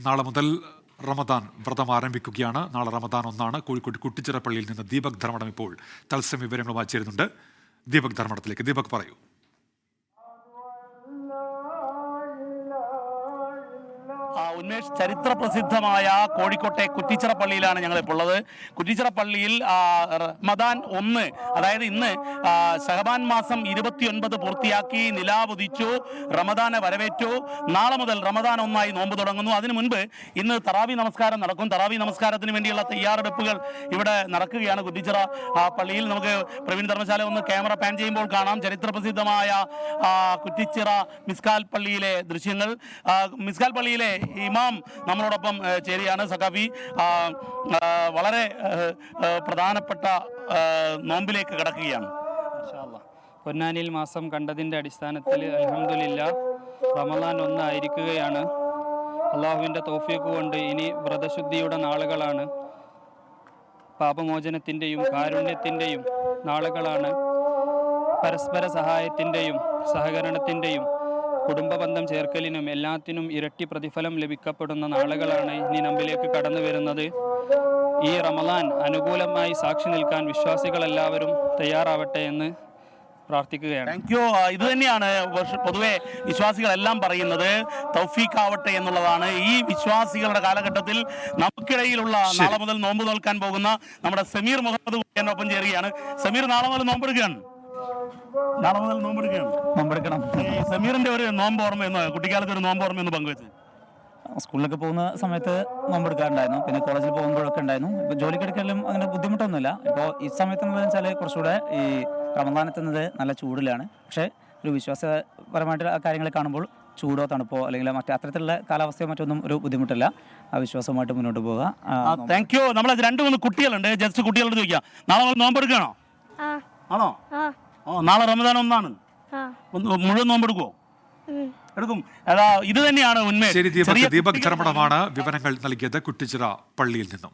നാളെ മുതൽ റമദാൻ വ്രതം ആരംഭിക്കുകയാണ്. നാളെ റമദാൻ 1 കോഴിക്കോട് കുട്ടിച്ചിറ പള്ളിയിൽ നിന്ന് ദീപക് ധർമ്മടം ഇപ്പോൾ തത്സമയ വിവരങ്ങളുമായി ചേരുന്നുണ്ട്. ദീപക് ധർമ്മടത്തിലേക്ക്. ദീപക് പറയൂ. ഉന്മേഷ്, ചരിത്ര പ്രസിദ്ധമായ കോഴിക്കോട്ടെ കുറ്റിച്ചിറ പള്ളിയിലാണ് ഞങ്ങളിപ്പോൾ ഉള്ളത്. കുറ്റിച്ചിറ പള്ളിയിൽ റമദാൻ 1, അതായത് ഇന്ന് ശഅബാൻ മാസം 29 പൂർത്തിയാക്കി, നിലാവുദിച്ചു, റമദാനെ വരവേറ്റു. നാളെ മുതൽ റമദാൻ 1 നോമ്പ് തുടങ്ങുന്നു. അതിനു മുൻപ് ഇന്ന് തറാവി നമസ്കാരം നടക്കും. തറാവി നമസ്കാരത്തിന് വേണ്ടിയുള്ള തയ്യാറെടുപ്പുകൾ ഇവിടെ നടക്കുകയാണ് കുറ്റിച്ചിറ പള്ളിയിൽ. നമുക്ക് പ്രവീൺ ധർമ്മശാല ഒന്ന് ക്യാമറ പാൻ ചെയ്യുമ്പോൾ കാണാം ചരിത്ര പ്രസിദ്ധമായ കുറ്റിച്ചിറ മിസ്കാൽ പള്ളിയിലെ ദൃശ്യങ്ങൾ. മിസ്കാൽ പള്ളിയിലെ ഇമാം നമ്മളോടൊപ്പം ചേരുകയാണ്. സഖാഫി, വളരെ പ്രധാനപ്പെട്ട നോമ്പിലേക്ക് കടക്കുകയാണ്. പൊന്നാനിൽ മാസം കണ്ടതിൻ്റെ അടിസ്ഥാനത്തിൽ അൽഹംദുലില്ലാഹ് റമദാൻ 1 ആയിരിക്കുകയാണ്. അള്ളാഹുവിൻ്റെ തൗഫീഖ് കൊണ്ട് ഇനി വ്രതശുദ്ധിയുടെ നാളുകളാണ്. പാപമോചനത്തിൻ്റെയും കാരുണ്യത്തിൻ്റെയും നാളുകളാണ്. പരസ്പര സഹായത്തിൻ്റെയും സഹകരണത്തിൻ്റെയും കുടുംബബന്ധം ചേർക്കലിനും എല്ലാത്തിനും ഇരട്ടി പ്രതിഫലം ലഭിക്കപ്പെടുന്ന നാളുകളാണ് ഇനി നമ്മിലേക്ക് കടന്നു വരുന്നത്. ഈ റമദാൻ അനുകൂലമായി സാക്ഷി നിൽക്കാൻ വിശ്വാസികളെല്ലാവരും തയ്യാറാവട്ടെ എന്ന് പ്രാർത്ഥിക്കുകയാണ്. Thank you. ഇത് തന്നെയാണ് പൊതുവെ വിശ്വാസികളെല്ലാം പറയുന്നത്, തൗഫീഖ് ആവട്ടെ എന്നുള്ളതാണ്. ഈ വിശ്വാസികളുടെ കാലഘട്ടത്തിൽ നമുക്കിടയിലുള്ള നാളെ മുതൽ നോമ്പ് നോൽക്കാൻ പോകുന്ന നമ്മുടെ സമീർ മുഹമ്മദ് എന്നൊപ്പം ചേരുകയാണ്. സമീർ, നാളെ മുതൽ നോമ്പെടുക്കുകയാണ്. നാളെ മുതൽ നോമ്പെടുക്കണം. സമീറിന്റെ ഒരു നോമ്പ് ഓർമ്മയെന്നോ, കുട്ടിക്കാലത്ത് ഒരു നോമ്പ് ഓർമ്മയെന്ന് പങ്കുവെച്ച്? സ്കൂളിലൊക്കെ പോകുന്ന സമയത്ത് നോമ്പെടുക്കാറുണ്ടായിരുന്നു. പിന്നെ കോളേജിൽ പോകുമ്പോഴൊക്കെ ഉണ്ടായിരുന്നു. ഇപ്പോൾ ജോലിക്കെടുക്കലും അങ്ങനെ ബുദ്ധിമുട്ടൊന്നുമില്ല. ഇപ്പോൾ ഈ സമയത്ത് എന്ന് വെച്ചാൽ കുറച്ചുകൂടെ ഈ റമദാനെത്തുന്നത് നല്ല ചൂടിലാണ്. പക്ഷേ ഒരു വിശ്വാസപരമായിട്ട് ആ കാര്യങ്ങൾ കാണുമ്പോൾ ചൂടോ തണുപ്പോ അല്ലെങ്കിൽ മറ്റേ അത്തരത്തിലുള്ള കാലാവസ്ഥയോ മറ്റൊന്നും ഒരു ബുദ്ധിമുട്ടില്ല. ആ വിശ്വാസമായിട്ട് മുന്നോട്ട് പോവുക. Thank you. നമ്മളെ 2-3 കുട്ടികളുണ്ട്. ജസ്റ്റ് കുട്ടികളോട് ചോദിക്കാം, നാളെ മുതൽ നോമ്പെടുക്കണോ? ആണോ? നാളെ റമദാൻ 1 മുഴുവൻ നോമ്പെടുക്കുവോ? എടുക്കും. ഇത് തന്നെയാണ് ഉന്മേഷ്. ദീപക് ധർമ്മടമാണ് വിവരങ്ങൾ നൽകിയത് കുറ്റിച്ചിറ പള്ളിയിൽ നിന്നും.